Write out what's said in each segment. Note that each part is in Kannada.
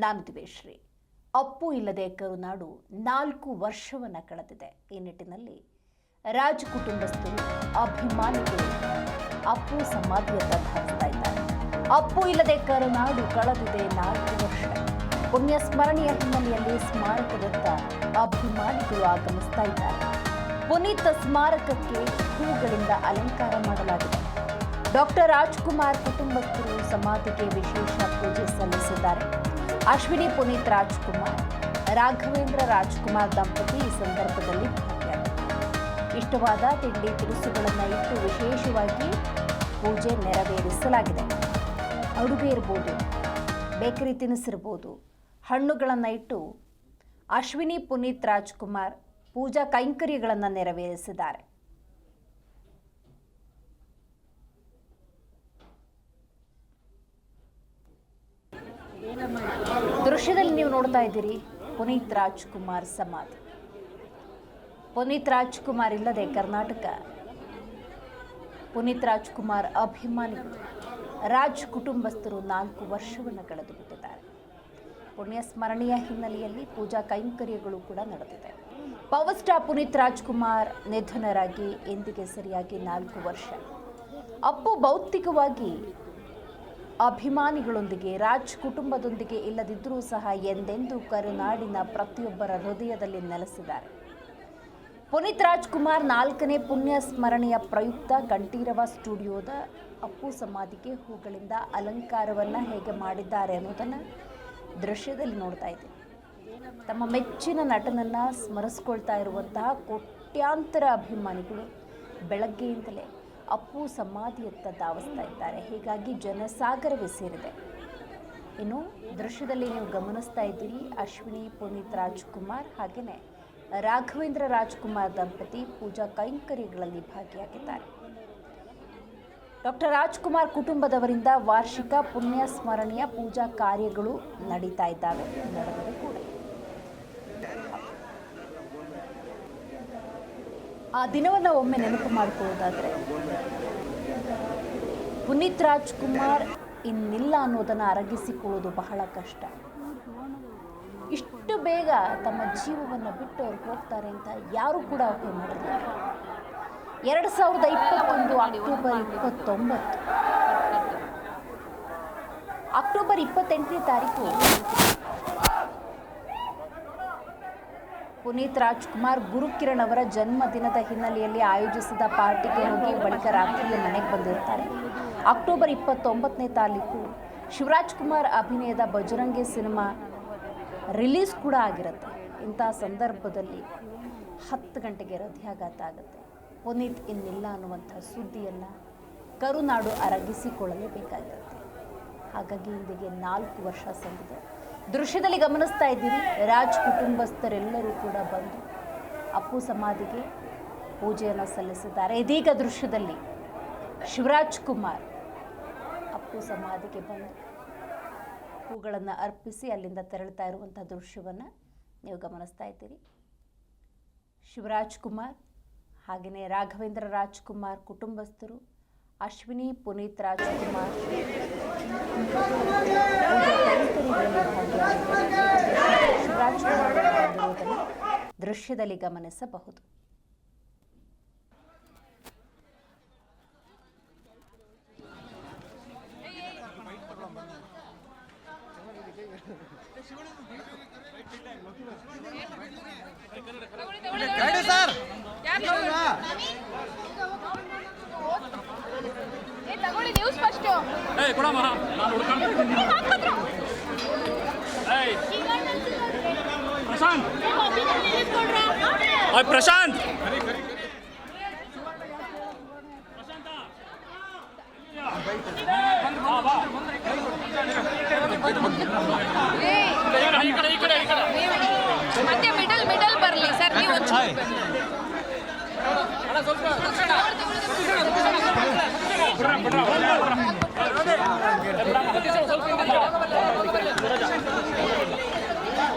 ನಾನು ದಿವೇಶ್ರೀ. ಅಪ್ಪು ಇಲ್ಲದೆ ಕರುನಾಡು 4 ವರ್ಷವನ್ನು ಕಳೆದಿದೆ. ಈ ನಿಟ್ಟಿನಲ್ಲಿ ರಾಜ್ ಕುಟುಂಬಸ್ಥರು, ಅಭಿಮಾನಿಗಳು ಅಪ್ಪು ಸಮಾಧಿಯತ್ತ ಧಾವಿಸ್ತಾ ಇದ್ದಾರೆ. ಅಪ್ಪು ಇಲ್ಲದೆ ಕರುನಾಡು ಕಳೆದಿದೆ 4 ವರ್ಷ. ಪುಣ್ಯ ಸ್ಮರಣೆಯ ಹಿನ್ನೆಲೆಯಲ್ಲಿ ಸ್ಮಾರಕದತ್ತ ಅಭಿಮಾನಿಗಳು ಆಗಮಿಸ್ತಾ ಇದ್ದಾರೆ. ಪುನೀತ್ ಸ್ಮಾರಕಕ್ಕೆ ಹೂಗಳಿಂದ ಅಲಂಕಾರ ಮಾಡಲಾಗಿದೆ. ಡಾಕ್ಟರ್ ರಾಜ್ಕುಮಾರ್ ಕುಟುಂಬಸ್ಥರು ಸಮಾಧಿಗೆ ವಿಶೇಷ ಪೂಜೆ ಸಲ್ಲಿಸಿದ್ದಾರೆ. ಅಶ್ವಿನಿ ಪುನೀತ್ ರಾಜ್ಕುಮಾರ್, ರಾಘವೇಂದ್ರ ರಾಜ್ಕುಮಾರ್ ದಂಪತಿ ಈ ಸಂದರ್ಭದಲ್ಲಿ ಭಾಗಿಯಾಗಿದ್ದರು. ಇಷ್ಟವಾದ ತಿಂಡಿ ತಿನಿಸುಗಳನ್ನು ಇಟ್ಟು ವಿಶೇಷವಾಗಿ ಪೂಜೆ ನೆರವೇರಿಸಲಾಗಿದೆ. ಅಡುಗೆ ಇರ್ಬೋದು, ಬೇಕರಿ ತಿನಿಸಿರ್ಬೋದು, ಹಣ್ಣುಗಳನ್ನು ಇಟ್ಟು ಅಶ್ವಿನಿ ಪುನೀತ್ ರಾಜ್ಕುಮಾರ್ ಪೂಜಾ ಕೈಂಕರ್ಯಗಳನ್ನು ನೆರವೇರಿಸಿದ್ದಾರೆ. ದೃಶ್ಯದಲ್ಲಿ ನೀವು ನೋಡ್ತಾ ಇದ್ದೀರಿ ಪುನೀತ್ ರಾಜ್ಕುಮಾರ್ ಸಮಾಧಿ. ಪುನೀತ್ ರಾಜ್ಕುಮಾರ್ ಇಲ್ಲದೆ ಕರ್ನಾಟಕ. ಪುನೀತ್ ರಾಜ್ಕುಮಾರ್ ಅಭಿಮಾನಿಗಳು, ರಾಜ್ ಕುಟುಂಬಸ್ಥರು 4 ವರ್ಷವನ್ನು ಕಳೆದು ಬಿಟ್ಟಿದ್ದಾರೆ. ಪುಣ್ಯ ಸ್ಮರಣೆಯ ಹಿನ್ನೆಲೆಯಲ್ಲಿ ಪೂಜಾ ಕೈಂಕರ್ಯಗಳು ಕೂಡ ನಡೆದಿದೆ. ಪವರ್ ಸ್ಟಾರ್ ಪುನೀತ್ ರಾಜ್ಕುಮಾರ್ ನಿಧನರಾಗಿ ಎಂದಿಗೆ ಸರಿಯಾಗಿ 4 ವರ್ಷ. ಅಪ್ಪು ಭೌತಿಕವಾಗಿ ಅಭಿಮಾನಿಗಳೊಂದಿಗೆ, ರಾಜ್ ಕುಟುಂಬದೊಂದಿಗೆ ಇಲ್ಲದಿದ್ದರೂ ಸಹ ಎಂದೆಂದೂ ಕರುನಾಡಿನ ಪ್ರತಿಯೊಬ್ಬರ ಹೃದಯದಲ್ಲಿ ನೆಲೆಸಿದ್ದಾರೆ. ಪುನೀತ್ ರಾಜ್ಕುಮಾರ್ 4ನೇ ಪುಣ್ಯ ಸ್ಮರಣೆಯ ಪ್ರಯುಕ್ತ ಕಂಠೀರವ ಸ್ಟುಡಿಯೋದ ಅಪ್ಪು ಸಮಾಧಿಗೆ ಹೂಗಳಿಂದ ಅಲಂಕಾರವನ್ನು ಹೇಗೆ ಮಾಡಿದ್ದಾರೆ ಅನ್ನೋದನ್ನು ದೃಶ್ಯದಲ್ಲಿ ನೋಡ್ತಾ ಇದ್ದೀವಿ. ತಮ್ಮ ಮೆಚ್ಚಿನ ನಟನನ್ನು ಸ್ಮರಿಸ್ಕೊಳ್ತಾ ಇರುವಂತಹ ಕೋಟ್ಯಾಂತರ ಅಭಿಮಾನಿಗಳು ಬೆಳಗ್ಗೆಯಿಂದಲೇ ಅಪ್ಪು ಸಮಾಧಿಯತ್ತ ಧಾವಿಸ್ತಾ ಇದ್ದಾರೆ. ಹೀಗಾಗಿ ಜನಸಾಗರವೇ ಸೇರಿದೆ. ಇನ್ನು ದೃಶ್ಯದಲ್ಲಿ ನೀವು ಗಮನಿಸ್ತಾ ಇದ್ದೀರಿ ಅಶ್ವಿನಿ ಪುನೀತ್ ರಾಜ್ಕುಮಾರ್ ಹಾಗೆಯೇ ರಾಘವೇಂದ್ರ ರಾಜ್ಕುಮಾರ್ ದಂಪತಿ ಪೂಜಾ ಕೈಂಕರ್ಯಗಳಲ್ಲಿ ಭಾಗಿಯಾಗಿದ್ದಾರೆ. ಡಾಕ್ಟರ್ ರಾಜ್ಕುಮಾರ್ ಕುಟುಂಬದವರಿಂದ ವಾರ್ಷಿಕ ಪುಣ್ಯ ಸ್ಮರಣೆಯ ಪೂಜಾ ಕಾರ್ಯಗಳು ನಡೀತಾ ಇದ್ದಾವೆ, ನಡೆದಿದೆ ಕೂಡ. ಆ ದಿನವನ್ನು ಒಮ್ಮೆ ನೆನಪು ಮಾಡಿಕೊಳ್ಳೋದಾದರೆ, ಪುನೀತ್ ರಾಜ್ಕುಮಾರ್ ಇನ್ನಿಲ್ಲ ಅನ್ನೋದನ್ನು ಅರಗಿಸಿಕೊಳ್ಳೋದು ಬಹಳ ಕಷ್ಟ. ಇಷ್ಟು ಬೇಗ ತಮ್ಮ ಜೀವವನ್ನು ಬಿಟ್ಟು ಅವ್ರು ಹೋಗ್ತಾರೆ ಅಂತ ಯಾರೂ ಕೂಡ ಊಹೆ ಮಾಡಿರಲಿಲ್ಲ. 2021 ಅಕ್ಟೋಬರ್ 29, ಅಕ್ಟೋಬರ್ 28ನೇ ತಾರೀಕು ಪುನೀತ್ ರಾಜ್ಕುಮಾರ್ ಗುರುಕಿರಣ್ ಅವರ ಜನ್ಮದಿನದ ಹಿನ್ನೆಲೆಯಲ್ಲಿ ಆಯೋಜಿಸಿದ ಪಾರ್ಟಿಗೆ ಹೋಗಿ ಬಳಿಕ ರಾತ್ರಿಯಲ್ಲಿ ಮನೆಗೆ ಬಂದಿರ್ತಾರೆ. ಅಕ್ಟೋಬರ್ 29ನೇ ತಾರೀಕು ಶಿವರಾಜ್ ಕುಮಾರ್ ಅಭಿನಯದ ಬಜರಂಗಿ ಸಿನಿಮಾ ರಿಲೀಸ್ ಕೂಡ ಆಗಿರುತ್ತೆ. ಇಂಥ ಸಂದರ್ಭದಲ್ಲಿ 10 ಗಂಟೆಗೆ ಹೃದಯಾಘಾತ ಆಗುತ್ತೆ. ಪುನೀತ್ ಇನ್ನಿಲ್ಲ ಅನ್ನುವಂಥ ಸುದ್ದಿಯನ್ನು ಕರುನಾಡು ಅರಗಿಸಿಕೊಳ್ಳಲೇಬೇಕಾಗಿರುತ್ತೆ. ಹಾಗಾಗಿ ಇಂದಿಗೆ 4 ವರ್ಷ ಸಂದಿದೆ. ದೃಶ್ಯದಲ್ಲಿ ಗಮನಿಸ್ತಾ ಇದ್ದೀರಿ ರಾಜ್ ಕುಟುಂಬಸ್ಥರೆಲ್ಲರೂ ಕೂಡ ಬಂದು ಅಪ್ಪು ಸಮಾಧಿಗೆ ಪೂಜೆಯನ್ನು ಸಲ್ಲಿಸಿದ್ದಾರೆ. ಇದೀಗ ದೃಶ್ಯದಲ್ಲಿ ಶಿವರಾಜ್ ಕುಮಾರ್ ಅಪ್ಪು ಸಮಾಧಿಗೆ ಬಂದು ಹೂಗಳನ್ನು ಅರ್ಪಿಸಿ ಅಲ್ಲಿಂದ ತೆರಳುತ್ತಾ ಇರುವಂಥ ದೃಶ್ಯವನ್ನು ನೀವು ಗಮನಿಸ್ತಾ ಇದ್ದೀರಿ. ಶಿವರಾಜ್ ಕುಮಾರ್ ಹಾಗೆಯೇ ರಾಘವೇಂದ್ರ ರಾಜ್ಕುಮಾರ್ ಕುಟುಂಬಸ್ಥರು, ಅಶ್ವಿನಿ ಪುನೀತ್ ರಾಜ್ಕುಮಾರ್ ಶಿವರಾಜ್ ಕುಮಾರ್ ಬಂದಿರುವುದನ್ನು ದೃಶ್ಯದಲ್ಲಿ ಗಮನಿಸಬಹುದು. ಪ್ರಶಾಂತ್ ಮತ್ತೆ ಮಿಡಲ್ ಬರಲಿ ಸರ್. ನೀವು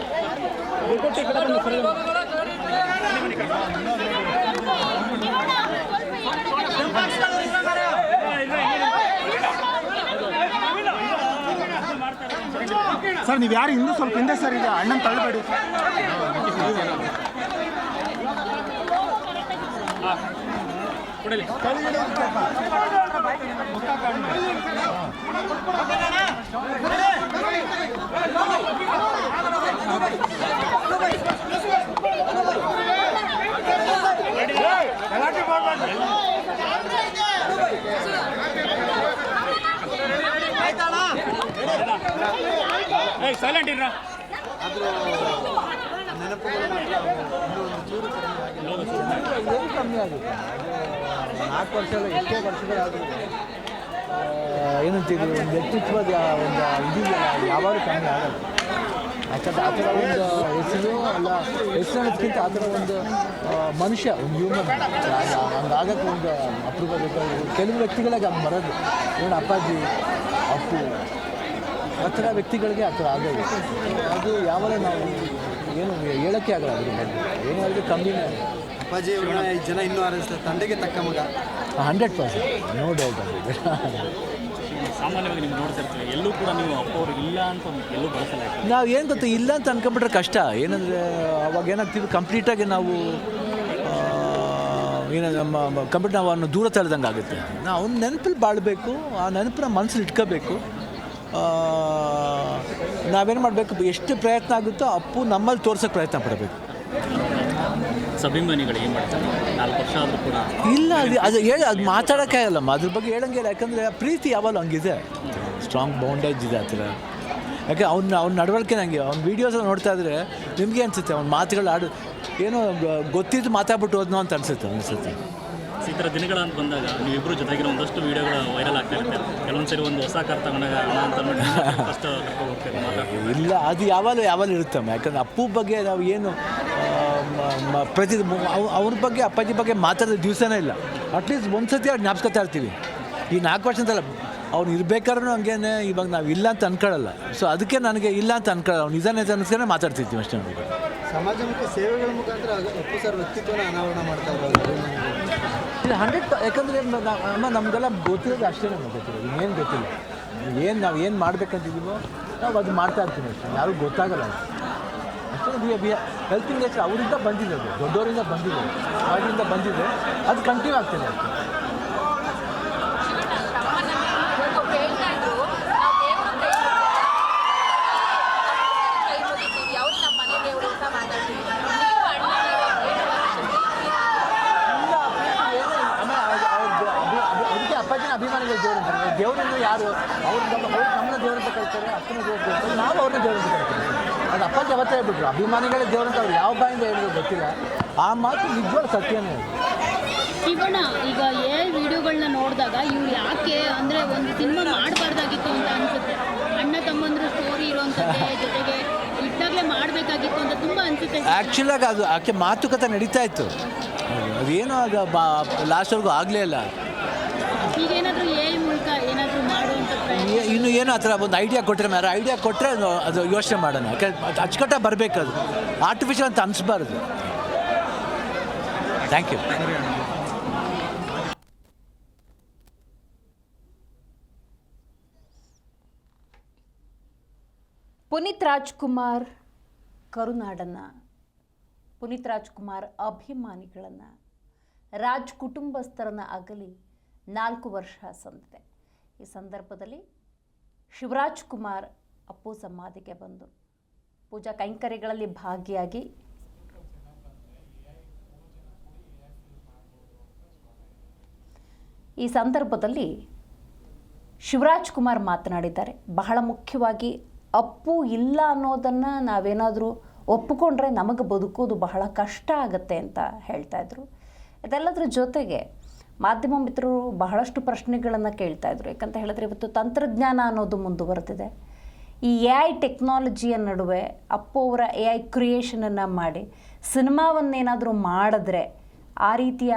ಮಾಡ್ತಾರೆ ಸರ್ ನೀವು ಯಾರು ಇನ್ನೂ ಸ್ವಲ್ಪ ಹಿಂದೆ ಸರ್ ಈಗ ಅಣ್ಣನ ತಳ್ಳಬೇಡಿ ಸೈಲೆಂಟ್ ಇರ ಏನು ಕಮ್ಮಿ ಆಗುತ್ತೆ 4 ವರ್ಷ ಅಲ್ಲ ಎಷ್ಟೇ ವರ್ಷಗಳಾದರೂ ಏನಂತೀವಿ ಒಂದು ವ್ಯಕ್ತಿತ್ವದ ಒಂದು ಇದೆಯಲ್ಲ ಯಾವಾಗಲೂ ಕಮ್ಮಿ ಆಗಲ್ಲ. ಯಾಕಂದ್ರೆ ಆ ಥರ ಒಂದು ಹೆಸರು ಅಲ್ಲ ಹೆಸರು ಅನ್ನೋದಕ್ಕಿಂತ ಆ ಥರ ಒಂದು ಮನುಷ್ಯ ಒಂದು ಹ್ಯೂಮನ್ ಹಂಗಾಗಕ್ಕೆ ಒಂದು ಅಪರೂಪ ಬೇಕಾಗಿ ಕೆಲವು ವ್ಯಕ್ತಿಗಳಿಗೆ ಅದು ಬರೋದು ಏನು ಅಪ್ಪಾಜಿ ಅಪ್ಪು ಆ ಥರ ವ್ಯಕ್ತಿಗಳಿಗೆ ಆ ಥರ ಆಗೋದು ಅದು ಯಾವಾಗ ನಾವು ಏನು ಹೇಳೋಕ್ಕೆ ಆಗಲ್ಲ ಅದ್ರ ಬಗ್ಗೆ ಏನು ಹೇಳಿದ್ರೆ ಕಮ್ಮಿನೇ. ಅಪ್ಪಾಜಿ 5 ಜನ ಇನ್ನೂ ಆರಿಸ್ತಾರೆ ತಂದೆಗೆ ತಕ್ಕ ಮಗ 100% ನೋ ಡೌಟ್ ಅದು. ಸಾಮಾನ್ಯವಾಗಿ ನೀವು ನೋಡ್ತಾ ಇರ್ತೀವಿ ಎಲ್ಲೂ ಕೂಡ ನೀವು ಅಪ್ಪ ಅವ್ರಿಗೆ ಇಲ್ಲ ಅಂತ ಎಲ್ಲೂ ಬಳಸಲ್ಲ. ನಾವು ಏನು ಗೊತ್ತಾ ಇಲ್ಲ ಅಂತ ಅನ್ಕೊಂಬಿಟ್ರೆ ಕಷ್ಟ. ಏನಂದರೆ ಅವಾಗ ಏನಾಗ್ತೀವಿ ಕಂಪ್ಲೀಟಾಗಿ ನಾವು ಏನು ನಮ್ಮ ಕಂಪ್ಲೀಟ್ ನಾವು ಅವನು ದೂರ ತಳ್ದಂಗೆ ಆಗುತ್ತೆ. ನಾವು ಅವ್ನ ನೆನಪಲ್ಲಿ ಬಾಳಬೇಕು, ಆ ನೆನಪನ್ನ ಮನಸ್ಸಲ್ಲಿ ಇಟ್ಕೋಬೇಕು. ನಾವೇನು ಮಾಡಬೇಕು, ಎಷ್ಟು ಪ್ರಯತ್ನ ಆಗುತ್ತೋ ಅಪ್ಪು ನಮ್ಮಲ್ಲಿ ತೋರ್ಸೋಕ್ಕೆ ಪ್ರಯತ್ನ ಪಡಬೇಕು. ಅಭಿಮಾನಿಗಳು ಏನು ಮಾಡ್ತಾರೆ 4 ವರ್ಷ ಆದರೂ ಕೂಡ ಇಲ್ಲ ಅದು ಅದು ಮಾತಾಡೋಕ್ಕೆ ಆಗಲ್ಲಮ್ಮ, ಅದ್ರ ಬಗ್ಗೆ ಹೇಳಂಗಿಲ್ಲ. ಯಾಕಂದರೆ ಪ್ರೀತಿ ಯಾವಾಗ ಹಂಗಿದೆ, ಸ್ಟ್ರಾಂಗ್ ಬೌಂಡೇಜ್ ಇದೆ ಆ ಥರ. ಯಾಕೆ ಅವ್ನ ನಡವಳಿಕೆ ನನಗೆ ಅವ್ನ ವೀಡಿಯೋಸಲ್ಲಿ ನೋಡ್ತಾ ಇದ್ರೆ ನಿಮಗೆ ಅನಿಸುತ್ತೆ ಅವ್ನ ಮಾತುಗಳು ಏನೋ ಗೊತ್ತಿದ್ದು ಮಾತಾಡ್ಬಿಟ್ಟು ಹೋದ್ನೋ ಅಂತ ಅನಿಸುತ್ತೆ. ಈ ಥರ ದಿನಗಳಂತ ಬಂದಾಗ ನೀವಿಬ್ಬರು ಜೊತೆಗಿರೋ ಒಂದಷ್ಟು ವೀಡಿಯೋಗಳು ವೈರಲ್ ಆಗ್ತಾ ಇರುತ್ತೆ. ಕೆಲವೊಂದು ಸರಿ ಒಂದು ಹೊಸ ಕಾರ್ ತಗೊಂಡಾಗ ಹಣ ಅಂತ ಫಸ್ಟ್ ಕರ್ಕೊಂಡು ಹೋಗ್ತಾರೆ. ಇಲ್ಲ ಅದು ಯಾವಾಗ ಇರುತ್ತಮ್ಮ. ಯಾಕಂದರೆ ಅಪ್ಪು ಬಗ್ಗೆ ನಾವು ಏನು ಪ್ರತಿ ಅವ್ರ ಬಗ್ಗೆ ಅಪ್ಪಾಜಿ ಬಗ್ಗೆ ಮಾತಾಡೋ ದಿವಸನೇ ಇಲ್ಲ. ಅಟ್ಲೀಸ್ಟ್ ಒಂದು ಸತಿ ಅವ್ರು ಜ್ಞಾಪಿಸ್ಕೊತಾ ಇರ್ತೀವಿ. ಈ 4 ವರ್ಷ ಅಂತಲ್ಲ, ಅವ್ನು ಇರಬೇಕಾದ್ರೂ ಹಂಗೇನೆ ಇವಾಗ ನಾವು ಇಲ್ಲ ಅಂತ ಅನ್ಕೊಳ್ಳಲ್ಲ. ಸೊ ಅದಕ್ಕೆ ನನಗೆ ಇಲ್ಲ ಅಂತ ಅನ್ಕೊಳ್ಳಲ್ಲ, ಅವ್ನು ನಿಜ ಅನ್ಸ್ಕೊಂಡೆ ಮಾತಾಡ್ತಿರ್ತೀವಿ ಅಷ್ಟೇ. ನಮಗೆ ಸಮಾಜಮುಖಿ ಸೇವೆಗಳ ಮುಖಾಂತರ ಅಪ್ಪು ಸರ್ ವ್ಯಕ್ತಿತ್ವನ ಅನಾವರಣ ಮಾಡ್ತಾ ಇರೋದು ಇದು 100. ಯಾಕಂದರೆ ನಮಗೆಲ್ಲ ಗೊತ್ತಿರೋದು ಅಷ್ಟೇ, ನಮಗೆ ಗೊತ್ತಿರೋದು ಇನ್ನೇನು ಗೊತ್ತಿಲ್ಲ. ನಾವು ಏನು ಮಾಡ್ಬೇಕಂತಿದ್ದೀವೋ ನಾವು ಅದು ಮಾಡ್ತಾ ಇರ್ತೀವಿ ಅಷ್ಟೇ, ಯಾರಿಗೂ ಗೊತ್ತಾಗಲ್ಲ ಅಷ್ಟೇ. ಹೆಲ್ತ್ ಇಂಡಸ್ಟ್ರಿ ಅವರಿಂದ ಬಂದಿದೆ, ಅದು ದೊಡ್ಡವರಿಂದ ಬಂದಿದೆ, ಅವರಿಂದ ಬಂದಿದೆ, ಅದು ಕಂಟಿನ್ಯೂ ಆಗ್ತಿದೆ. ಅದಕ್ಕೆ ಅಪ್ಪಾಜಿನ ಅಭಿಮಾನಿಗಳು ದೇವರು ಅಂತಾರೆ. ದೇವರನ್ನು ಯಾರು ಅವ್ರು ನಮ್ಮನ್ನ ದೇವ್ರ ಅಂತ ಕರೀತಾರೆ, ಅಪ್ಪನ ದೇವ್ರ ಕರೀತಾರೆ, ನಾವು ಅವ್ರನ್ನ ದೇವ್ರ ಅಂತ ಕರೀತಾರೆ. ಅದು ಅಪ್ಪಾಜಿ ಅವತ್ತೇ ಹೇಳ್ಬಿಟ್ರು, ಅಭಿಮಾನಿಗಳೇ ದೇವ್ರಂತ ಅವ್ರು ಯಾವ ಬಾಯಿಂದ ಹೇಳಿದ್ರು ಗೊತ್ತಿಲ್ಲ. ಆ ಮಾತು ನಿಜವಾದ ಸತ್ಯನೇ. ಶಿವಣ್ಣ ಈಗ ವಿಡಿಯೋಗಳನ್ನ ನೋಡಿದಾಗ ಇವ್ರು ಯಾಕೆ ಅಂದರೆ ಒಂದು ಸಿನಿಮಾ ಮಾಡಬಾರ್ದಾಗಿತ್ತು ಅಂತ ಅನಿಸುತ್ತೆ. ಅಣ್ಣ ತಮ್ಮಂದ್ರ ಸ್ಟೋರಿ ಇರೋವಂಥದ್ದೇ ಜೊತೆಗೆ ಇದ್ದಾಗಲೇ ಮಾಡಬೇಕಾಗಿತ್ತು ಅಂತ ತುಂಬ ಅನಿಸುತ್ತೆ. ಆ್ಯಕ್ಚುಲಾಗಿ ಅದು ಆಕೆ ಮಾತುಕತೆ ನಡೀತಾ ಇತ್ತು, ಅದೇನೋ ಅದು ಲಾಸ್ಟ್ವರೆಗೂ ಆಗಲೇ ಇಲ್ಲ. ಈಗೇನಾದರೂ ಮೂಲಕ ಏನಾದರೂ ಮಾಡುವಂಥ ಇನ್ನು ಏನೋ ಆ ಥರ ಒಂದು ಐಡಿಯಾ ಕೊಟ್ಟರೆ ಐಡಿಯಾ ಕೊಟ್ಟರೆ ಅದು ಯೋಚನೆ ಮಾಡೋಣ. ಯಾಕಂದ್ರೆ ಅಚ್ಚುಕಟ್ಟಾಗಿ ಬರಬೇಕು, ಅದು ಆರ್ಟಿಫಿಷಿಯಲ್ ಅಂತ ಅನಿಸ್ಬಾರ್ದು. Thank you. ಪುನೀತ್ ರಾಜ್ಕುಮಾರ್ ಕರುನಾಡನ್ನು, ಪುನೀತ್ ರಾಜ್ಕುಮಾರ್ ಅಭಿಮಾನಿಗಳನ್ನು, ರಾಜ್ ಕುಟುಂಬಸ್ಥರನ್ನು ಅಗಲಿ 4 ವರ್ಷ ಸಂದಿದೆ. ಈ ಸಂದರ್ಭದಲ್ಲಿ ಶಿವರಾಜ್ ಕುಮಾರ್ ಅಪ್ಪು ಸಮಾಧಿಗೆ ಬಂದು ಪೂಜಾ ಕೈಂಕರ್ಯಗಳಲ್ಲಿ ಭಾಗಿಯಾಗಿ ಈ ಸಂದರ್ಭದಲ್ಲಿ ಶಿವರಾಜ್ ಕುಮಾರ್ ಮಾತನಾಡಿದ್ದಾರೆ. ಬಹಳ ಮುಖ್ಯವಾಗಿ ಅಪ್ಪು ಇಲ್ಲ ಅನ್ನೋದನ್ನು ನಾವೇನಾದರೂ ಒಪ್ಪಿಕೊಂಡ್ರೆ ನಮಗೆ ಬದುಕೋದು ಬಹಳ ಕಷ್ಟ ಆಗುತ್ತೆ ಅಂತ ಹೇಳ್ತಾ ಇದ್ರು. ಇದೆಲ್ಲದರ ಜೊತೆಗೆ ಮಾಧ್ಯಮ ಮಿತ್ರರು ಬಹಳಷ್ಟು ಪ್ರಶ್ನೆಗಳನ್ನು ಕೇಳ್ತಾ ಇದ್ರು. ಯಾಕಂತ ಹೇಳಿದ್ರೆ ಇವತ್ತು ತಂತ್ರಜ್ಞಾನ ಅನ್ನೋದು ಮುಂದುವರೆದಿದೆ. ಈ AI ಟೆಕ್ನಾಲಜಿಯ ನಡುವೆ ಅಪ್ಪು ಅವರ AI ಕ್ರಿಯೇಷನನ್ನು ಮಾಡಿ ಸಿನಿಮಾವನ್ನೇನಾದರೂ ಮಾಡಿದ್ರೆ, ಆ ರೀತಿಯ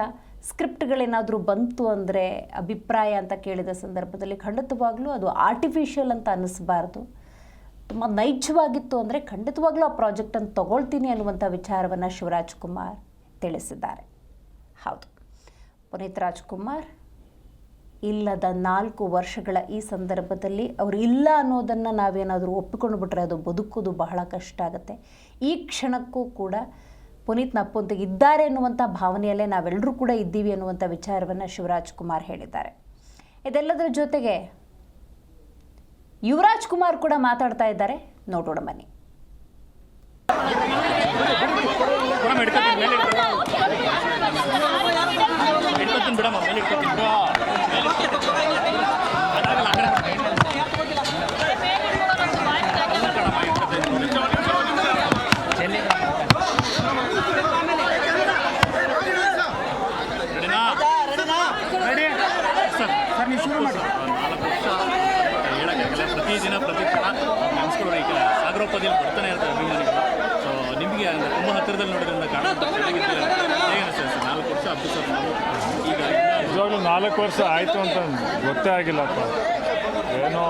ಸ್ಕ್ರಿಪ್ಟ್ಗಳೇನಾದರೂ ಬಂತು ಅಂದರೆ ಅಭಿಪ್ರಾಯ ಅಂತ ಕೇಳಿದ ಸಂದರ್ಭದಲ್ಲಿ ಖಂಡಿತವಾಗ್ಲೂ ಅದು ಆರ್ಟಿಫಿಷಿಯಲ್ ಅಂತ ಅನ್ನಿಸ್ಬಾರ್ದು, ತುಂಬ ನೈಜವಾಗಿತ್ತು ಅಂದರೆ ಖಂಡಿತವಾಗ್ಲೂ ಆ ಪ್ರಾಜೆಕ್ಟನ್ನು ತಗೊಳ್ತೀನಿ ಅನ್ನುವಂಥ ವಿಚಾರವನ್ನು ಶಿವರಾಜ್ ಕುಮಾರ್ ತಿಳಿಸಿದ್ದಾರೆ. ಹೌದು, ಪುನೀತ್ ರಾಜ್ಕುಮಾರ್ ಇಲ್ಲದ 4 ವರ್ಷಗಳ ಈ ಸಂದರ್ಭದಲ್ಲಿ ಅವರು ಇಲ್ಲ ಅನ್ನೋದನ್ನು ನಾವೇನಾದರೂ ಒಪ್ಪಿಕೊಂಡು ಬಿಟ್ರೆ ಅದು ಬದುಕೋದು ಬಹಳ ಕಷ್ಟ ಆಗುತ್ತೆ. ಈ ಕ್ಷಣಕ್ಕೂ ಕೂಡ ಪುನೀತ್ ನಪ್ಪೊಂದಿಗೆ ಇದ್ದಾರೆ ಎನ್ನುವಂಥ ಭಾವನೆಯಲ್ಲೇ ನಾವೆಲ್ಲರೂ ಕೂಡ ಇದ್ದೀವಿ ಅನ್ನುವಂಥ ವಿಚಾರವನ್ನು ಶಿವರಾಜ್ ಕುಮಾರ್ ಹೇಳಿದ್ದಾರೆ. ಇದೆಲ್ಲದರ ಜೊತೆಗೆ ಯುವರಾಜ್ ಕುಮಾರ್ ಕೂಡ ಮಾತಾಡ್ತಾ ಇದ್ದಾರೆ. ನೋಡೋಣ ಬನ್ನಿ. ಪ್ರತಿದಿನ ಪ್ರತಿ ಕ್ಷಣ ನೆನೆಸ್ಕೊಳ್ಳೋ ಈ ಸಾಗರೋಪದಿಯಲ್ಲಿ ಬರ್ತಾನೆ ಇರ್ತಾರೆ ಅಭಿಮಾನಿಗಳು. ಸೊ ನಿಮಗೆ ತುಂಬ ಹತ್ತಿರದಲ್ಲಿ ನೋಡೋದ್ರಿಂದ ಹೇಗೆ ಅನಿಸ್ತದೆ ಸರ್? 4 ವರ್ಷ ಹಬ್ಬ ಸರ್ ಈಗ ನಿಜವಾಗ್ಲೂ 4 ವರ್ಷ ಆಯಿತು ಅಂತ ಗೊತ್ತೇ ಆಗಿಲ್ಲಪ್ಪ. ಏನೋ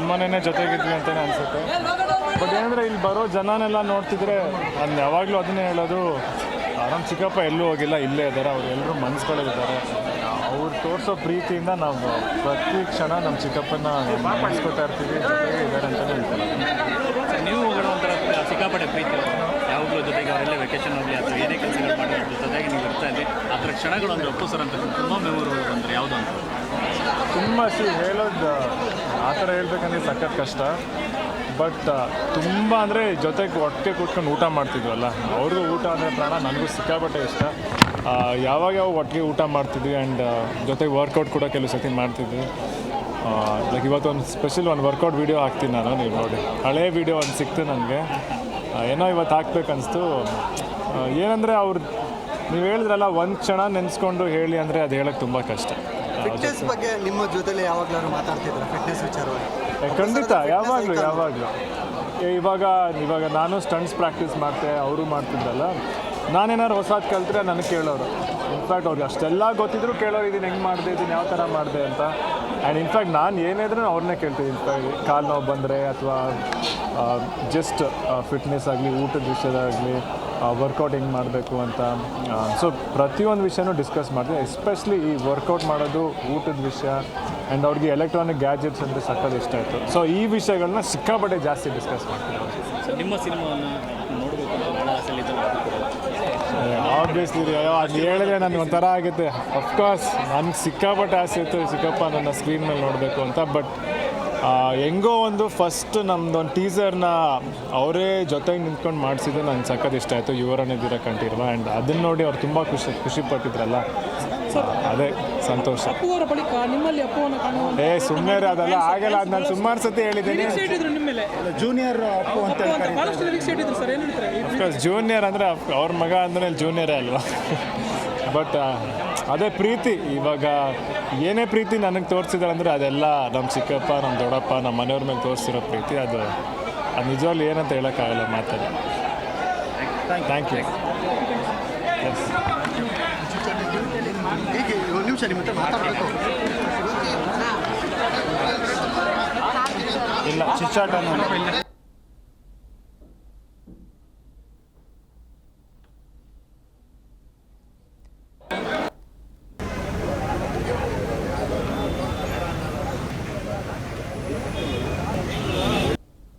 ಮೊನ್ನೆ ಜೊತೆಗಿದ್ವಿ ಅಂತಲೇ ಅನಿಸುತ್ತೆ. ಬಟ್ ಏನಂದರೆ ಇಲ್ಲಿ ಬರೋ ಜನನೆಲ್ಲ ನೋಡ್ತಿದ್ರೆ ನಾನು ಯಾವಾಗಲೂ ಅದನ್ನೇ ಹೇಳೋದು, ನಮ್ಮ ಚಿಕ್ಕಪ್ಪ ಎಲ್ಲೂ ಹೋಗಿಲ್ಲ, ಇಲ್ಲೇ ಇದ್ದಾರೆ. ಅವ್ರು ಎಲ್ಲರೂ ಮನ್ಸ್ಕೊಳ್ಳೋದಿದ್ದಾರೆ. ಅವ್ರು ತೋರಿಸೋ ಪ್ರೀತಿಯಿಂದ ನಾವು ಪ್ರತಿ ಕ್ಷಣ ನಮ್ಮ ಚಿಕ್ಕಪ್ಪನ ಮನ್ಸ್ಕೊತಾ ಇರ್ತೀವಿ, ಜೊತೆಗೆ ಇದ್ದಾರೆ ಅಂತಲೇ ಹೇಳ್ತಾರೆ. ನೀವು ಒಂಥರ ಸಿಕ್ಕಾಪಟ್ಟೆ ಪ್ರೀತಿ ಯಾವಾಗಲೂ ಜೊತೆಗೆ ಅವರೆಲ್ಲ ವೆಕೇಷನ್ ಹೋಗಲಿ ಅಥವಾ ಏನೇ ಕೆಲಸಗಳು ಮಾಡೋದ್ರ ಜೊತೆಗೆ ನೀವು ಇರ್ತಾ ಇದ್ದೆ. ಆ ಥರ ಕ್ಷಣಗಳು ಅಂದರೆ ಒಪ್ಪು ಸರ್ ಅಂತ ತುಂಬ ಮೆಮೊರಬಲ್ ಅಂದರೆ ಯಾವುದು ಅಂತ ತುಂಬ ಹೇಳೋದು ಆ ಥರ ಹೇಳ್ಬೇಕಂದ್ರೆ ಸಖತ್ ಕಷ್ಟ. ಬಟ್ ತುಂಬ ಅಂದರೆ ಜೊತೆಗೆ ಒಟ್ಟಿಗೆ ಕೂತ್ಕೊಂಡು ಊಟ ಮಾಡ್ತಿದ್ವಲ್ಲ, ಅವ್ರಿಗೂ ಊಟ ಅಂದರೆ ಪ್ರಾಣ, ನನಗೂ ಸಿಕ್ಕಾಪಟ್ಟೆ ಇಷ್ಟ. ಯಾವಾಗ ಒಟ್ಟಿಗೆ ಊಟ ಮಾಡ್ತಿದ್ವಿ ಆ್ಯಂಡ್ ಜೊತೆಗೆ ವರ್ಕೌಟ್ ಕೂಡ ಕೆಲವು ಸತಿ ಮಾಡ್ತಿದ್ವಿ. ಲೈಕ್ ಇವತ್ತೊಂದು ಸ್ಪೆಷಲ್ ಒಂದು ವರ್ಕೌಟ್ ವೀಡಿಯೋ ಹಾಕ್ತೀನಿ ನಾನು, ನೀವು ನೋಡಿ. ಹಳೇ ವೀಡಿಯೋ ಒಂದು ಸಿಕ್ತು ನನಗೆ, ಏನೋ ಇವತ್ತು ಹಾಕ್ಬೇಕನ್ನಿಸ್ತು. ಏನಂದರೆ ಅವ್ರು ನೀವು ಹೇಳಿದ್ರಲ್ಲ, ಒಂದು ಕ್ಷಣ ನೆನೆಸ್ಕೊಂಡು ಹೇಳಿ ಅಂದರೆ ಅದು ಹೇಳೋಕ್ಕೆ ತುಂಬ ಕಷ್ಟ. ಫಿಟ್ನೆಸ್ ಬಗ್ಗೆ ನಿಮ್ಮ ಜೊತೆಲಿ ಯಾವಾಗಲಾದ್ರು ಮಾತಾಡ್ತಿದ್ರು ಫಿಟ್ನೆಸ್ ವಿಚಾರವಾಗಿ? ಖಂಡಿತ, ಯಾವಾಗಲೂ ಇವಾಗ ನಾನು ಸ್ಟಂಟ್ಸ್ ಪ್ರಾಕ್ಟೀಸ್ ಮಾಡ್ತೆ, ಅವರು ಮಾಡ್ತಿದ್ದಲ್ಲ. ನಾನೇನಾದ್ರು ಹೊಸದು ಕಲ್ತ್ರೆ ನನಗೆ ಕೇಳೋರು. ಇನ್ಫ್ಯಾಕ್ಟ್ ಅವ್ರಿಗೆ ಅಷ್ಟೆಲ್ಲ ಗೊತ್ತಿದ್ರು ಕೇಳೋರು, ಇದನ್ನು ಹೆಂಗೆ ಮಾಡಿದೆ, ಇದನ್ನು ಯಾವ ಥರ ಮಾಡಿದೆ ಅಂತ. ಆ್ಯಂಡ್ ಇನ್ಫ್ಯಾಕ್ಟ್ ನಾನು ಏನೇ ಇದ್ರೂ ಅವ್ರನ್ನೇ ಕೇಳ್ತೀನಿ. ಇನ್ಫ್ಯಾಕ್ಟ್ ಕಾಲು ನೋವು ಬಂದರೆ ಅಥವಾ ಜಸ್ಟ್ ಫಿಟ್ನೆಸ್ ಆಗಲಿ, ಊಟದ ವಿಷಯದಾಗಲಿ, ವರ್ಕೌಟ್ ಹೆಂಗೆ ಮಾಡಬೇಕು ಅಂತ. ಸೊ ಪ್ರತಿಯೊಂದು ವಿಷಯನೂ ಡಿಸ್ಕಸ್ ಮಾಡ್ತೀವಿ. ಎಸ್ಪೆಷಲಿ ಈ ವರ್ಕೌಟ್ ಮಾಡೋದು, ಊಟದ ವಿಷಯ ಆ್ಯಂಡ್ ಅವ್ರಿಗೆ ಎಲೆಕ್ಟ್ರಾನಿಕ್ ಗ್ಯಾಜೆಟ್ಸ್ ಅಂದರೆ ಸಕ್ಕತ್ ಇಷ್ಟ ಆಯಿತು. ಸೊ ಈ ವಿಷಯಗಳನ್ನ ಸಿಕ್ಕಾಪಟ್ಟೆ ಜಾಸ್ತಿ ಡಿಸ್ಕಸ್ ಮಾಡ್ತೀವಿ. ನಿಮ್ಮ ಸಿನಿಮಾವನ್ನು ನೋಡಬೇಕು ಭಾಳ ಆಸೆ ಆಬ್ವಿಯಸ್ಲಿ ಅದು ಹೇಳಿದ್ರೆ ನನಗೆ ಒಂಥರ ಆಗುತ್ತೆ. ಅಫ್ಕೋರ್ಸ್ ನನಗೆ ಸಿಕ್ಕಾಪಟ್ಟೆ ಆಸೆ ಇತ್ತು ಚಿಕ್ಕಪ್ಪ ನನ್ನ ಸ್ಕ್ರೀನ್ ಮೇಲೆ ನೋಡಬೇಕು ಅಂತ. ಬಟ್ ಹೆಂಗೋ ಒಂದು ಫಸ್ಟ್ ನಮ್ಮದೊಂದು ಟೀಸರ್ನ ಅವರೇ ಜೊತೆಗೆ ನಿಂತ್ಕೊಂಡು ಮಾಡಿಸಿದ್ದು ನನಗೆ ಸಖತ್ ಇಷ್ಟ ಆಯಿತು, ಯುವರನಿದ್ದೀರ ಕಂಠೀರವ. ಆ್ಯಂಡ್ ಅದನ್ನು ನೋಡಿ ಅವ್ರು ತುಂಬ ಖುಷಿ ಪಟ್ಟಿದ್ರಲ್ಲ, ಅದೇ ಸಂತೋಷ. ಸುಮ್ಮನೆ ಅದೆಲ್ಲ ಆಗಲ್ಲ, ಅದು ನಾನು ಸುಮಾರು ಸತಿ ಹೇಳಿದ್ದೀನಿ. ಜೂನಿಯರ್ ಅಪ್ಪು ಅಂತ ಅಫ್ಕೋರ್ಸ್ ಜೂನಿಯರ್ ಅಂದರೆ ಅವ್ರ ಮಗ ಅಂದರೆ ಜೂನಿಯರೇ ಅಲ್ವಾ. ಬಟ್ ಅದೇ ಪ್ರೀತಿ, ಇವಾಗ ಏನೇ ಪ್ರೀತಿ ನನಗೆ ತೋರಿಸಿದ್ದಾರೆ ಅಂದರೆ ಅದೆಲ್ಲ ನಮ್ಮ ಚಿಕ್ಕಪ್ಪ, ನಮ್ಮ ದೊಡ್ಡಪ್ಪ, ನಮ್ಮ ಮನೆಯವ್ರ ಮೇಲೆ ತೋರಿಸಿರೋ ಪ್ರೀತಿ. ಅದು ನಿಜವಾಗ್ಲೂ ಏನಂತ ಹೇಳೋಕ್ಕಾಗಲ್ಲ ಮಾತಲ್ಲಿ. Thank you. ಎಸ್, ಹೀಗೆ ಒಂದು ನಿಮಿಷ ನಿಮ್ಮ ಹತ್ರ ಮಾತಾಡಬೇಕು. ಇಲ್ಲ ಚಿಚ್ಚಾಟ